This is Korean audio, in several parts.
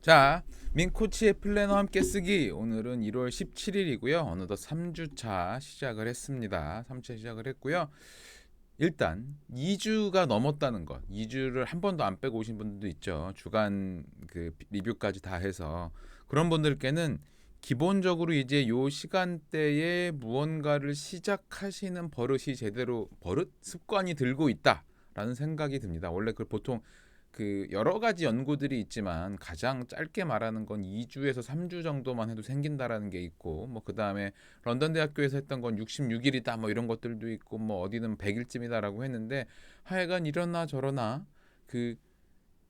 자, 민코치의 플래너 함께 쓰기. 오늘은 1월 17일이고요. 어느덧 3주차 시작을 했습니다. 3주차 시작을 했고요. 일단 2주가 넘었다는 것. 2주를 한 번도 안 빼고 오신 분들도 있죠. 주간 그 리뷰까지 다 해서 그런 분들께는 기본적으로 이제 요 시간대에 무언가를 시작하시는 버릇이 제대로 습관이 들고 있다라는 생각이 듭니다. 원래 그 보통 그 여러 가지 연구들이 있지만 가장 짧게 말하는 건 2주에서 3주 정도만 해도 생긴다라는 게 있고, 뭐 그다음에 런던 대학교에서 했던 건 66일이다 뭐 이런 것들도 있고, 뭐 어디는 100일쯤이다라고 했는데, 하여간 이러나 저러나 그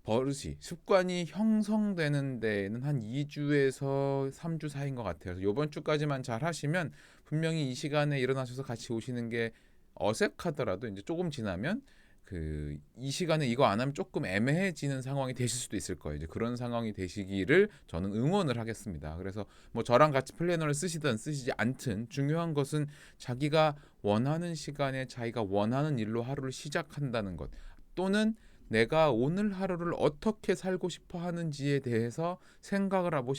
버릇이 습관이 형성되는 데에는 한 2주에서 3주 사이인 것 같아요. 그래서 이번 주까지만 잘 하시면 분명히 이 시간에 일어나셔서 같이 오시는 게 어색하더라도 이제 조금 지나면 그 이 시간에 이거 안 하면 조금 애매해지는 상황이 되실 수도 있을 거예요. 이제 그런 상황이 되시기를 저는 응원을 하겠습니다. 그래서 뭐 저랑 같이 플래너를 쓰시든 쓰시지 않든 중요한 것은 자기가 원하는 시간에 자기가 원하는 일로 하루를 시작한다는 것, 또는 내가 오늘 하루를 어떻게 살고 싶어 하는지에 대해서 생각을 하고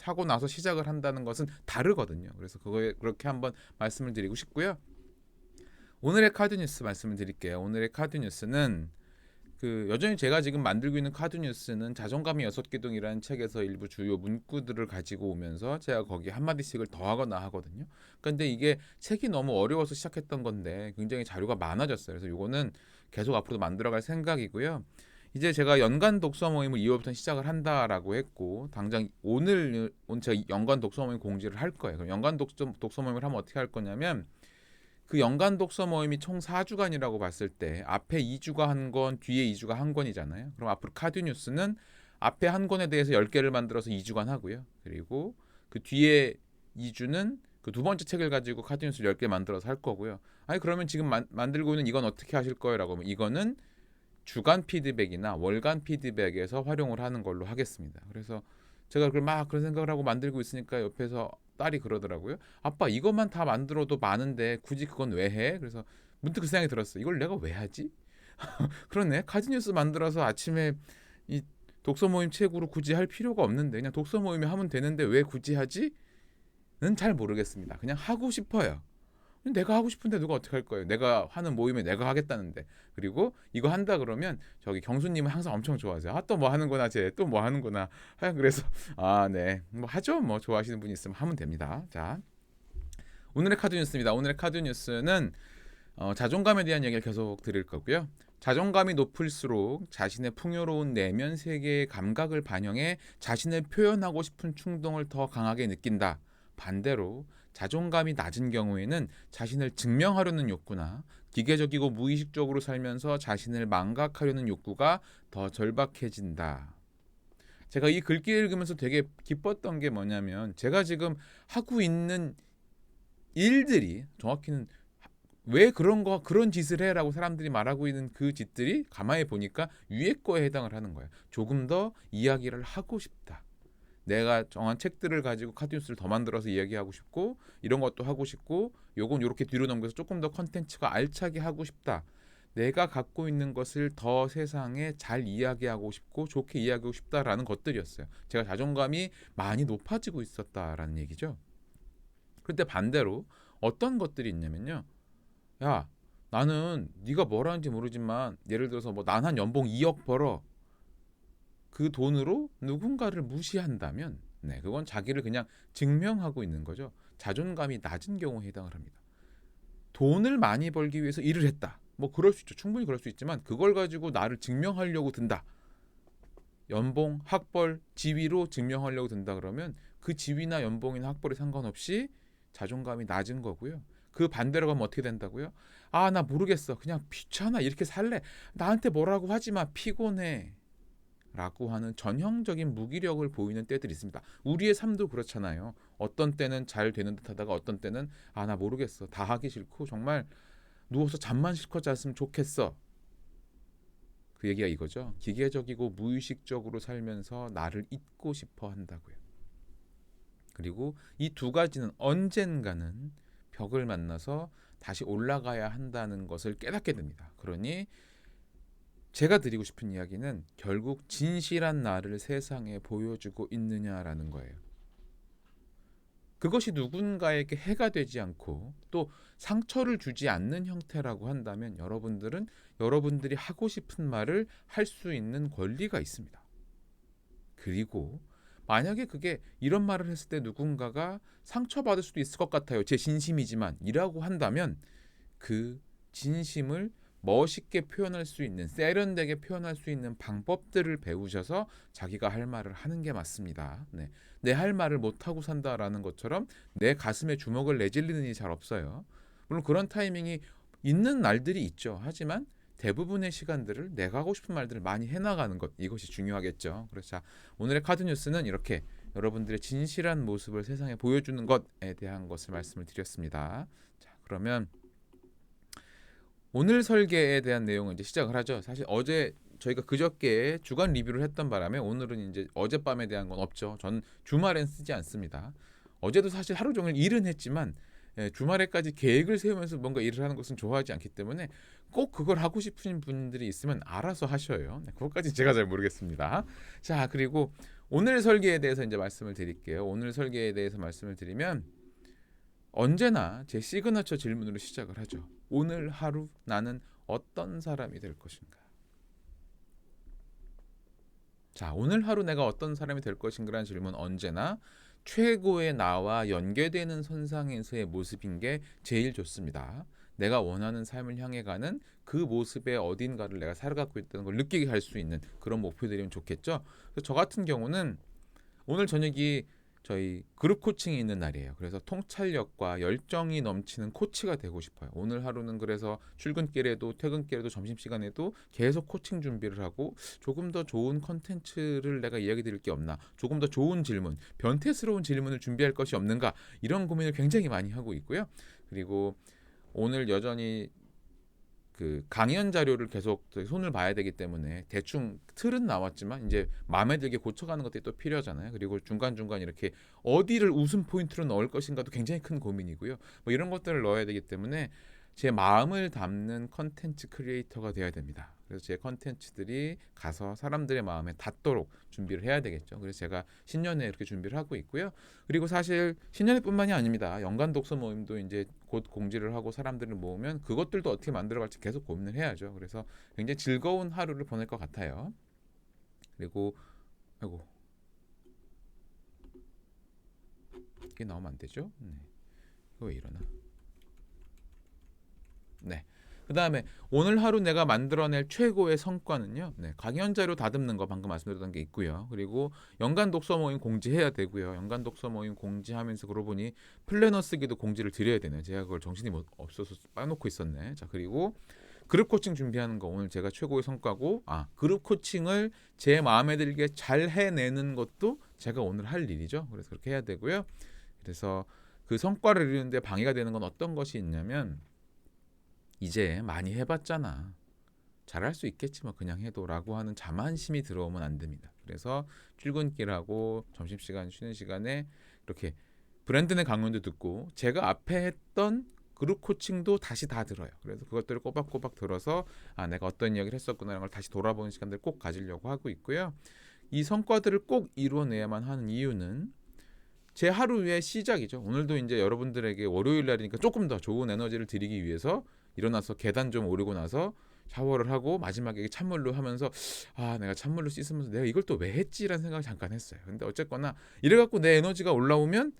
하고 나서 시작을 한다는 것은 다르거든요. 그래서 그거에 그렇게 한번 말씀을 드리고 싶고요. 오늘의 카드 뉴스 말씀을 드릴게요. 오늘의 카드 뉴스는 그 여전히 제가 지금 만들고 있는 카드 뉴스는 자존감이 6개동이라는 책에서 일부 주요 문구들을 가지고 오면서 제가 거기에 한마디씩을 더하거나 하거든요. 근데 이게 책이 너무 어려워서 시작했던 건데 굉장히 자료가 많아졌어요. 그래서 이거는 계속 앞으로 만들어갈 생각이고요. 이제 제가 연간 독서 모임을 2월부터 시작을 한다라고 했고, 당장 오늘 제가 연간 독서 모임 공지를 할 거예요. 그럼 연간 독서 모임을 하면 어떻게 할 거냐면, 그 연간 독서 모임이 총 4주간이라고 봤을 때 앞에 2주가 한 권, 뒤에 2주가 한 권이잖아요. 그럼 앞으로 카드 뉴스는 앞에 한 권에 대해서 10개를 만들어서 2주간 하고요. 그리고 그 뒤에 2주는 그 두 번째 책을 가지고 카드 뉴스 10개 만들어서 할 거고요. 아니 그러면 지금 만들고 있는 이건 어떻게 하실 거예요? 라고 하면 이거는 주간 피드백이나 월간 피드백에서 활용을 하는 걸로 하겠습니다. 그래서 제가 막 그런 생각을 하고 만들고 있으니까 옆에서 딸이 그러더라고요. 아빠 이것만 다 만들어도 많은데 굳이 그건 왜 해? 그래서 문득 그 생각이 들었어. 이걸 내가 왜 하지? 그러네. 카드 뉴스 만들어서 아침에 이 독서 모임 책으로 굳이 할 필요가 없는데 그냥 독서 모임에 하면 되는데 왜 굳이 하지? 는 잘 모르겠습니다. 그냥 하고 싶어요. 내가 하고 싶은데 누가 어떻게 할 거예요? 내가 하는 모임에 내가 하겠다는데. 그리고 이거 한다 그러면 저기 경수님은 항상 엄청 좋아하세요. 아, 또 뭐 하는구나, 쟤. 또 뭐 하는구나. 그래서 아, 네. 뭐 하죠. 뭐 좋아하시는 분이 있으면 하면 됩니다. 자, 오늘의 카드 뉴스입니다. 오늘의 카드 뉴스는 자존감에 대한 얘기를 계속 드릴 거고요. 자존감이 높을수록 자신의 풍요로운 내면 세계의 감각을 반영해 자신을 표현하고 싶은 충동을 더 강하게 느낀다. 반대로 자존감이 낮은 경우에는 자신을 증명하려는 욕구나 기계적이고 무의식적으로 살면서 자신을 망각하려는 욕구가 더 절박해진다. 제가 이 글귀 읽으면서 되게 기뻤던 게 뭐냐면, 제가 지금 하고 있는 일들이 정확히는 왜 그런 짓을 해라고 사람들이 말하고 있는 그 짓들이 가만히 보니까 위에 거에 해당을 하는 거예요. 조금 더 이야기를 하고 싶다. 내가 정한 책들을 가지고 카드뉴스를 더 만들어서 이야기하고 싶고, 이런 것도 하고 싶고, 요건 요렇게 뒤로 넘겨서 조금 더 컨텐츠가 알차게 하고 싶다. 내가 갖고 있는 것을 더 세상에 잘 이야기하고 싶고 좋게 이야기하고 싶다라는 것들이었어요. 제가 자존감이 많이 높아지고 있었다라는 얘기죠. 그런데 반대로 어떤 것들이 있냐면요. 야, 나는 네가 뭘 하는지 모르지만 예를 들어서 뭐 난 한 연봉 2억 벌어. 그 돈으로 누군가를 무시한다면, 네, 그건 자기를 그냥 증명하고 있는 거죠. 자존감이 낮은 경우에 해당을 합니다. 돈을 많이 벌기 위해서 일을 했다. 뭐 그럴 수 있죠. 충분히 그럴 수 있지만 그걸 가지고 나를 증명하려고 든다. 연봉, 학벌, 지위로 증명하려고 든다 그러면 그 지위나 연봉이나 학벌에 상관없이 자존감이 낮은 거고요. 그 반대로 가면 어떻게 된다고요? 아, 나 모르겠어. 그냥 귀찮아. 이렇게 살래. 나한테 뭐라고 하지 마. 피곤해. 라고 하는 전형적인 무기력을 보이는 때들이 있습니다. 우리의 삶도 그렇잖아요. 어떤 때는 잘 되는 듯 하다가 어떤 때는 아, 나 모르겠어. 다 하기 싫고 정말 누워서 잠만 실컷 잤으면 좋겠어. 그 얘기가 이거죠. 기계적이고 무의식적으로 살면서 나를 잊고 싶어 한다고요. 그리고 이 두 가지는 언젠가는 벽을 만나서 다시 올라가야 한다는 것을 깨닫게 됩니다. 그러니 제가 드리고 싶은 이야기는 결국 진실한 나를 세상에 보여주고 있느냐라는 거예요. 그것이 누군가에게 해가 되지 않고 또 상처를 주지 않는 형태라고 한다면 여러분들은 여러분들이 하고 싶은 말을 할 수 있는 권리가 있습니다. 그리고 만약에 그게 이런 말을 했을 때 누군가가 상처받을 수도 있을 것 같아요. 제 진심이지만 이라고 한다면 그 진심을 멋있게 표현할 수 있는, 세련되게 표현할 수 있는 방법들을 배우셔서 자기가 할 말을 하는 게 맞습니다. 네. 내 할 말을 못하고 산다라는 것처럼 내 가슴에 주먹을 내질리는 일이 잘 없어요. 물론 그런 타이밍이 있는 날들이 있죠. 하지만 대부분의 시간들을 내가 하고 싶은 말들을 많이 해나가는 것, 이것이 중요하겠죠. 그래서 자, 오늘의 카드 뉴스는 이렇게 여러분들의 진실한 모습을 세상에 보여주는 것에 대한 것을 말씀을 드렸습니다. 자, 그러면 오늘 설계에 대한 내용을 이제 시작을 하죠. 사실 어제 저희가 그저께 주간 리뷰를 했던 바람에 오늘은 이제 어젯밤에 대한 건 없죠. 전 주말엔 쓰지 않습니다. 어제도 사실 하루 종일 일은 했지만 주말에까지 계획을 세우면서 뭔가 일을 하는 것은 좋아하지 않기 때문에 꼭 그걸 하고 싶은 분들이 있으면 알아서 하셔요. 그것까지 제가 잘 모르겠습니다. 자, 그리고 오늘 설계에 대해서 이제 말씀을 드릴게요. 오늘 설계에 대해서 말씀을 드리면 언제나 제 시그너처 질문으로 시작을 하죠. 오늘 하루 나는 어떤 사람이 될 것인가? 자, 오늘 하루 내가 어떤 사람이 될 것인가라는 질문 언제나 최고의 나와 연계되는 선상에서의 모습인 게 제일 좋습니다. 내가 원하는 삶을 향해 가는 그 모습의 어딘가를 내가 살아가고 있다는 걸 느끼게 할 수 있는 그런 목표들이면 좋겠죠. 그래서 저 같은 경우는 오늘 저녁이 저희 그룹 코칭이 있는 날이에요. 그래서 통찰력과 열정이 넘치는 코치가 되고 싶어요. 오늘 하루는 그래서 출근길에도 퇴근길에도 점심시간에도 계속 코칭 준비를 하고 조금 더 좋은 컨텐츠를 내가 이야기 드릴 게 없나, 조금 더 좋은 질문, 변태스러운 질문을 준비할 것이 없는가, 이런 고민을 굉장히 많이 하고 있고요. 그리고 오늘 여전히 그 강연 자료를 계속 손을 봐야 되기 때문에 대충 틀은 나왔지만 이제 마음에 들게 고쳐가는 것들이 또 필요하잖아요. 그리고 중간중간 이렇게 어디를 웃음 포인트로 넣을 것인가도 굉장히 큰 고민이고요. 뭐 이런 것들을 넣어야 되기 때문에 제 마음을 담는 컨텐츠 크리에이터가 되어야 됩니다. 그래서 제 컨텐츠들이 가서 사람들의 마음에 닿도록 준비를 해야 되겠죠. 그래서 제가 신년에 이렇게 준비를 하고 있고요. 그리고 사실 신년회뿐만이 아닙니다. 연간 독서 모임도 이제 곧 공지를 하고 사람들을 모으면 그것들도 어떻게 만들어갈지 계속 고민을 해야죠. 그래서 굉장히 즐거운 하루를 보낼 것 같아요. 그리고 아이고 이게 나오면 안 되죠? 네. 이거 왜 이러나? 네. 그 다음에 오늘 하루 내가 만들어낼 최고의 성과는요. 네, 강연 자료 다듬는 거 방금 말씀드렸던 게 있고요. 그리고 연간 독서 모임 공지해야 되고요. 연간 독서 모임 공지하면서 그러고 보니 플래너 쓰기도 공지를 드려야 되네요. 제가 그걸 정신이 없어서 빠놓고 있었네. 자, 그리고 그룹 코칭 준비하는 거 오늘 제가 최고의 성과고, 그룹 코칭을 제 마음에 들게 잘 해내는 것도 제가 오늘 할 일이죠. 그래서 그렇게 해야 되고요. 그래서 그 성과를 이루는데 방해가 되는 건 어떤 것이 있냐면 이제 많이 해봤잖아. 잘할 수 있겠지 뭐 그냥 해도라고 하는 자만심이 들어오면 안 됩니다. 그래서 출근길하고 점심시간 쉬는 시간에 이렇게 브랜드의 강연도 듣고 제가 앞에 했던 그룹 코칭도 다시 다 들어요. 그래서 그것들을 꼬박꼬박 들어서 내가 어떤 이야기를 했었구나라는 걸 다시 돌아보는 시간들을 꼭 가지려고 하고 있고요. 이 성과들을 꼭 이뤄내야만 하는 이유는 제 하루의 시작이죠. 오늘도 이제 여러분들에게 월요일 날이니까 조금 더 좋은 에너지를 드리기 위해서 일어나서 계단 좀 오르고 나서 샤워를 하고 마지막에 찬물로 하면서 내가 찬물로 씻으면서 내가 이걸 또 왜 했지라는 생각을 잠깐 했어요. 근데 어쨌거나 이래갖고 내 에너지가 올라오면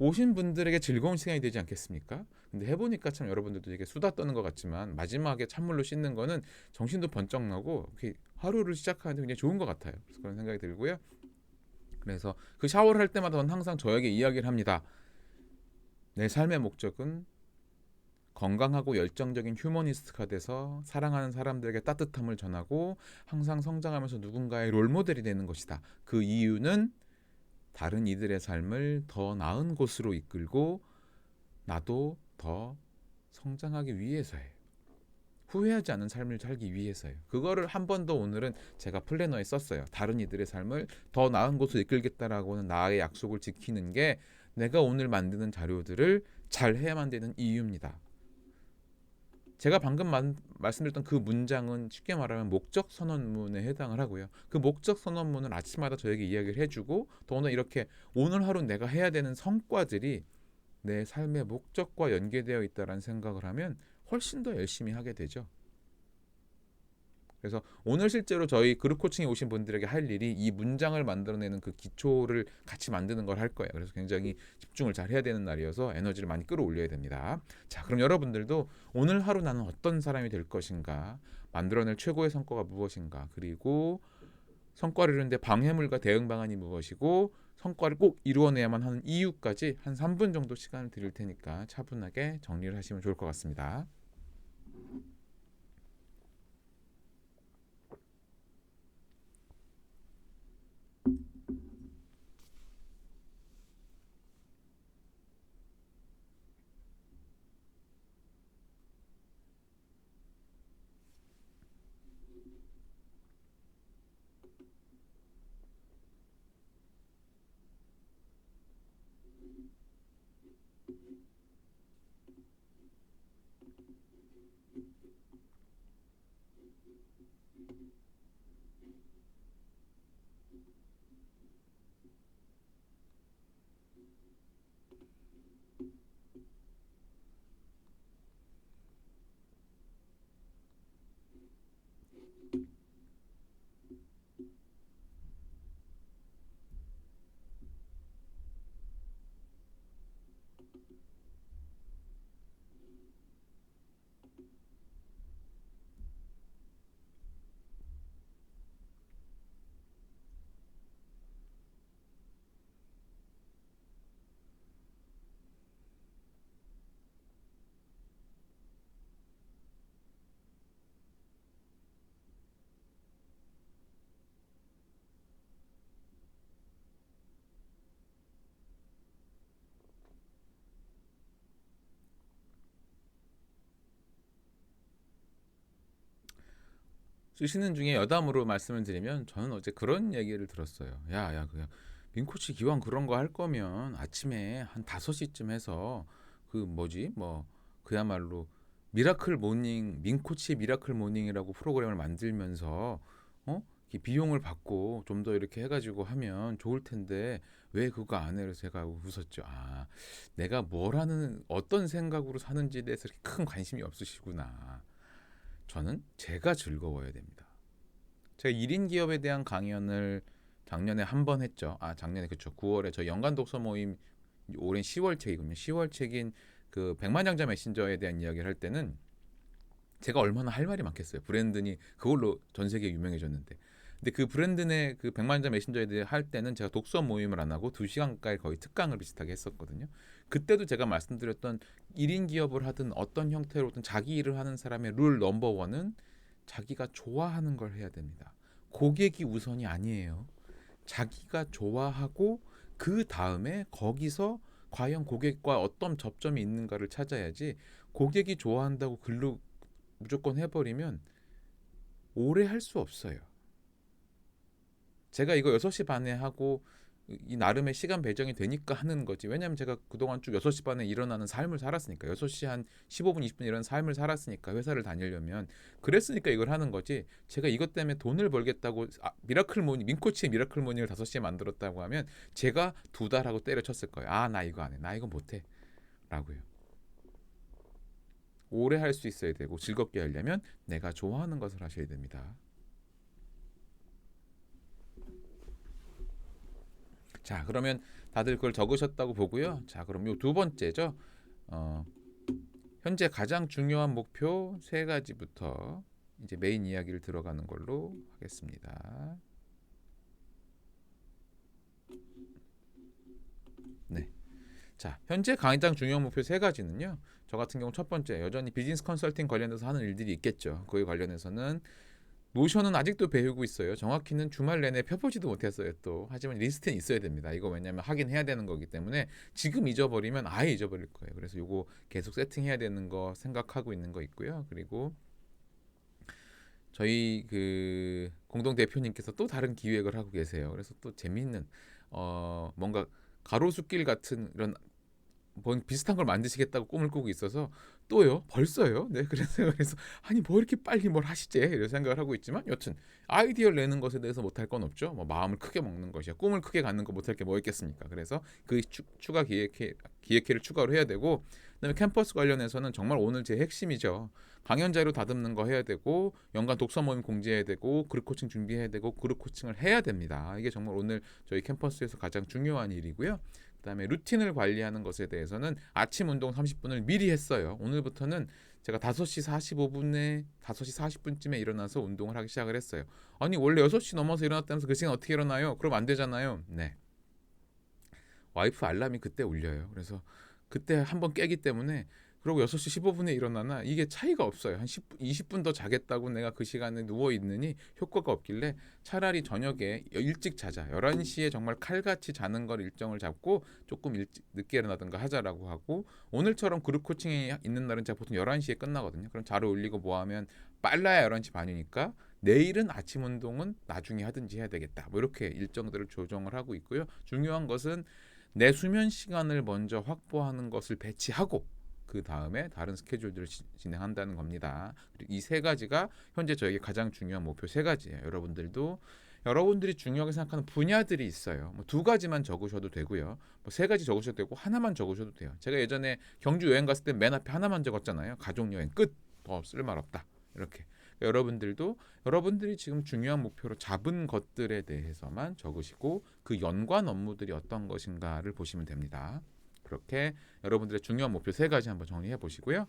오신 분들에게 즐거운 시간이 되지 않겠습니까? 근데 해보니까 참 여러분들도 되게 수다 떠는 것 같지만 마지막에 찬물로 씻는 거는 정신도 번쩍 나고 하루를 시작하는데 굉장히 좋은 것 같아요. 그래서 그런 생각이 들고요. 그래서 그 샤워를 할 때마다 저는 항상 저에게 이야기를 합니다. 내 삶의 목적은 건강하고 열정적인 휴머니스트가 돼서 사랑하는 사람들에게 따뜻함을 전하고 항상 성장하면서 누군가의 롤모델이 되는 것이다. 그 이유는 다른 이들의 삶을 더 나은 곳으로 이끌고 나도 더 성장하기 위해서예요. 후회하지 않는 삶을 살기 위해서예요. 그거를 한 번 더 오늘은 제가 플래너에 썼어요. 다른 이들의 삶을 더 나은 곳으로 이끌겠다라고 하는 나의 약속을 지키는 게 내가 오늘 만드는 자료들을 잘 해야만 되는 이유입니다. 제가 방금 말씀드렸던 그 문장은 쉽게 말하면 목적 선언문에 해당을 하고요. 그 목적 선언문을 아침마다 저에게 이야기를 해주고 더구나 이렇게 오늘 하루 내가 해야 되는 성과들이 내 삶의 목적과 연계되어 있다는 생각을 하면 훨씬 더 열심히 하게 되죠. 그래서 오늘 실제로 저희 그룹 코칭에 오신 분들에게 할 일이 이 문장을 만들어내는 그 기초를 같이 만드는 걸 할 거예요. 그래서 굉장히 집중을 잘 해야 되는 날이어서 에너지를 많이 끌어올려야 됩니다. 자, 그럼 여러분들도 오늘 하루 나는 어떤 사람이 될 것인가, 만들어낼 최고의 성과가 무엇인가, 그리고 성과를 이루는데 방해물과 대응 방안이 무엇이고 성과를 꼭 이루어내야만 하는 이유까지 한 3분 정도 시간을 드릴 테니까 차분하게 정리를 하시면 좋을 것 같습니다. 쓰시는 중에 여담으로 말씀을 드리면 저는 어제 그런 얘기를 들었어요. 야, 그냥 민코치 기왕 그런 거 할 거면 아침에 한 5시쯤 해서 그 뭐지? 뭐 그야말로 미라클 모닝 민코치 미라클 모닝이라고 프로그램을 만들면서 이렇게 비용을 받고 좀 더 이렇게 해가지고 하면 좋을 텐데 왜 그거 안 해서 제가 웃었죠. 아, 내가 뭘 하는 어떤 생각으로 사는지에 대해서 이렇게 큰 관심이 없으시구나. 저는 제가 즐거워야 됩니다. 제가 1인 기업에 대한 강연을 작년에 한 번 했죠. 아, 작년에 그쵸. 9월에 저 연간 독서 모임 올해 10월 책이군요. 10월 책인 그 백만장자 메신저에 대한 이야기를 할 때는 제가 얼마나 할 말이 많겠어요. 브랜드니 그걸로 전 세계에 유명해졌는데. 근데 그 브랜드 내 그 백만자 메신저에 대해 할 때는 제가 독서 모임을 안 하고 2시간 가까이 거의 특강을 비슷하게 했었거든요. 그때도 제가 말씀드렸던 1인 기업을 하든 어떤 형태로든 자기 일을 하는 사람의 룰 넘버 원은 자기가 좋아하는 걸 해야 됩니다. 고객이 우선이 아니에요. 자기가 좋아하고 그 다음에 거기서 과연 고객과 어떤 접점이 있는가를 찾아야지 고객이 좋아한다고 글로 무조건 해버리면 오래 할 수 없어요. 제가 이거 6시 반에 하고 이 나름의 시간 배정이 되니까 하는 거지. 왜냐면 제가 그동안 쭉 6시 반에 일어나는 삶을 살았으니까. 6시 한 15분, 20분 이런 삶을 살았으니까 회사를 다니려면 그랬으니까 이걸 하는 거지. 제가 이것 때문에 돈을 벌겠다고 미라클 모닝, 민코치의 미라클 모닝을 5시에 만들었다고 하면 제가 2달 하고 때려쳤을 거예요. 아, 나 이거 안 해. 나 이거 못 해. 라고요. 오래 할 수 있어야 되고 즐겁게 하려면 내가 좋아하는 것을 하셔야 됩니다. 자, 그러면 다들 그걸 적으셨다고 보고요. 자, 그럼 요 두 번째죠. 어, 현재 가장 중요한 목표 3가지부터 이제 메인 이야기를 들어가는 걸로 하겠습니다. 네. 자, 현재 가장 중요한 목표 3가지는요. 저 같은 경우 첫 번째, 여전히 비즈니스 컨설팅 관련해서 하는 일들이 있겠죠. 그에 관련해서는 노션은 아직도 배우고 있어요. 정확히는 주말 내내 펴보지도 못했어요 또. 하지만 리스트는 있어야 됩니다. 이거 왜냐면 하긴 해야 되는 거기 때문에 지금 잊어버리면 아예 잊어버릴 거예요. 그래서 이거 계속 세팅해야 되는 거 생각하고 있는 거 있고요. 그리고 저희 그 공동 대표님께서 또 다른 기획을 하고 계세요. 그래서 또 재미있는 뭔가 가로수길 같은 이런 뭐 비슷한 걸 만드시겠다고 꿈을 꾸고 있어서 또요? 벌써요? 네, 그래서 아니 뭐 이렇게 빨리 뭘 하시지? 이런 생각을 하고 있지만 여튼 아이디어를 내는 것에 대해서 못할 건 없죠. 뭐 마음을 크게 먹는 것이야. 꿈을 크게 갖는 거 못할 게 뭐 있겠습니까? 그래서 그 추가 기획회를 추가로 해야 되고, 그다음에 캠퍼스 관련해서는 정말 오늘 제 핵심이죠. 강연 자료 다듬는 거 해야 되고, 연간 독서 모임 공지해야 되고, 그룹 코칭 준비해야 되고, 그룹 코칭을 해야 됩니다. 이게 정말 오늘 저희 캠퍼스에서 가장 중요한 일이고요. 그다음에 루틴을 관리하는 것에 대해서는 아침 운동 30분을 미리 했어요. 오늘부터는 제가 5시 45분에 5시 40분쯤에 일어나서 운동을 하기 시작을 했어요. 아니 원래 6시 넘어서 일어났다면서 그 시간 어떻게 일어나요? 그럼 안 되잖아요. 네. 와이프 알람이 그때 울려요. 그래서 그때 한번 깨기 때문에, 그리고 6시 15분에 일어나나 이게 차이가 없어요. 한 10분, 20분 더 자겠다고 내가 그 시간에 누워 있느니 효과가 없길래 차라리 저녁에 일찍 자자. 11시에 정말 칼같이 자는 걸 일정을 잡고 조금 일찍 늦게 일어나든가 하자라고 하고, 오늘처럼 그룹 코칭이 있는 날은 제가 보통 11시에 끝나거든요. 그럼 자료 올리고 뭐 하면 빨라야 11시 반이니까 내일은 아침 운동은 나중에 하든지 해야 되겠다. 뭐 이렇게 일정들을 조정을 하고 있고요. 중요한 것은 내 수면 시간을 먼저 확보하는 것을 배치하고 그 다음에 다른 스케줄들을 진행한다는 겁니다. 이 세 가지가 현재 저에게 가장 중요한 목표 세 가지예요. 여러분들도 여러분들이 중요하게 생각하는 분야들이 있어요. 뭐 두 가지만 적으셔도 되고요. 뭐 세 가지 적으셔도 되고 하나만 적으셔도 돼요. 제가 예전에 경주 여행 갔을 때 맨 앞에 하나만 적었잖아요. 가족 여행 끝. 더 쓸말 없다. 이렇게. 여러분들도 여러분들이 지금 중요한 목표로 잡은 것들에 대해서만 적으시고 그 연관 업무들이 어떤 것인가를 보시면 됩니다. 그렇게 여러분들의 중요한 목표 세 가지 한번 정리해 보시고요.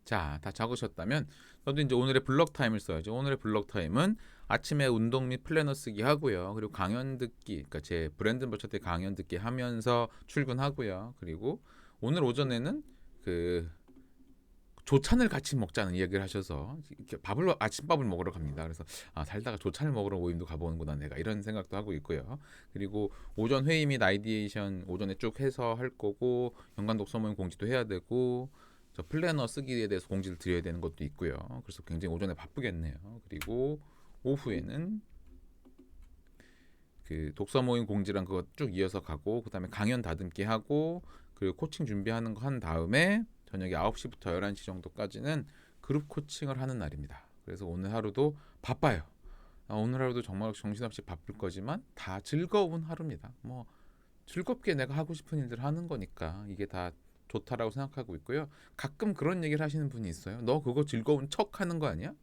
자, 다 적으셨다면 저도 이제 오늘의 블록 타임을 써야죠. 오늘의 블록 타임은 아침에 운동 및 플래너 쓰기 하고요. 그리고 강연 듣기, 그러니까 제 브랜드 버처 강연 듣기 하면서 출근하고요. 그리고 오늘 오전에는 그 조찬을 같이 먹자는 이야기를 하셔서 이렇게 아침밥을 먹으러 갑니다. 그래서 살다가 조찬을 먹으러 모임도 가보는구나 내가, 이런 생각도 하고 있고요. 그리고 오전 회의 및 아이디에이션 오전에 쭉 해서 할 거고, 연간 독서 모임 공지도 해야 되고, 저 플래너 쓰기에 대해서 공지를 드려야 되는 것도 있고요. 그래서 굉장히 오전에 바쁘겠네요. 그리고 오후에는 그 독서 모임 공지랑 그거 쭉 이어서 가고, 그다음에 강연 다듬기 하고, 그리고 코칭 준비하는 거 한 다음에 저녁에 9시부터 11시 정도까지는 그룹 코칭을 하는 날입니다. 그래서 오늘 하루도 바빠요. 오늘 하루도 정말 정신없이 바쁠 거지만 다 즐거운 하루입니다. 뭐 즐겁게 내가 하고 싶은 일들 하는 거니까 이게 다 좋다라고 생각하고 있고요. 가끔 그런 얘기를 하시는 분이 있어요. 너 그거 즐거운 척 하는 거 아니야?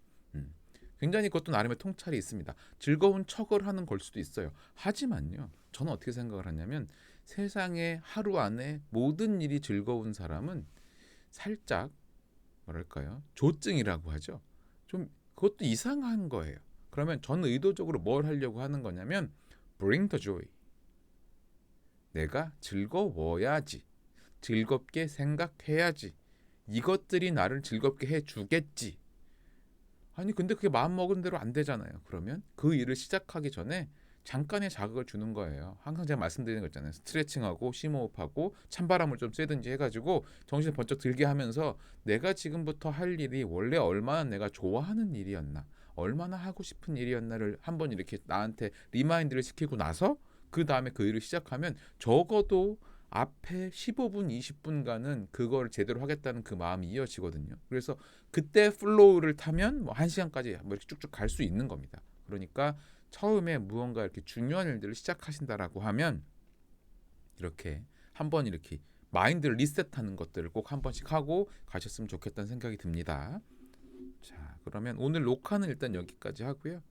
굉장히 그것도 나름의 통찰이 있습니다. 즐거운 척을 하는 걸 수도 있어요. 하지만요, 저는 어떻게 생각을 하냐면 세상에 하루 안에 모든 일이 즐거운 사람은 살짝 뭐랄까요? 조증이라고 하죠. 좀 그것도 이상한 거예요. 그러면 저는 의도적으로 뭘 하려고 하는 거냐면 bring the joy. 내가 즐거워야지. 즐겁게 생각해야지. 이것들이 나를 즐겁게 해주겠지. 아니 근데 그게 마음 먹은 대로 안 되잖아요. 그러면 그 일을 시작하기 전에 잠깐의 자극을 주는 거예요. 항상 제가 말씀드리는 거 있잖아요. 스트레칭하고 심호흡하고 찬바람을 좀 쐬든지 해가지고 정신을 번쩍 들게 하면서 내가 지금부터 할 일이 원래 얼마나 내가 좋아하는 일이었나, 얼마나 하고 싶은 일이었나를 한번 이렇게 나한테 리마인드를 시키고 나서 그 다음에 그 일을 시작하면 적어도 앞에 15분, 20분간은 그걸 제대로 하겠다는 그 마음이 이어지거든요. 그래서 그때 플로우를 타면 뭐 1시간까지 뭐 이렇게 쭉쭉 갈 수 있는 겁니다. 그러니까 처음에 무언가 이렇게 중요한 일들을 시작하신다라고 하면 이렇게 한번 이렇게 마인드를 리셋하는 것들을 꼭 한 번씩 하고 가셨으면 좋겠다는 생각이 듭니다. 자, 그러면 오늘 녹화는 일단 여기까지 하고요.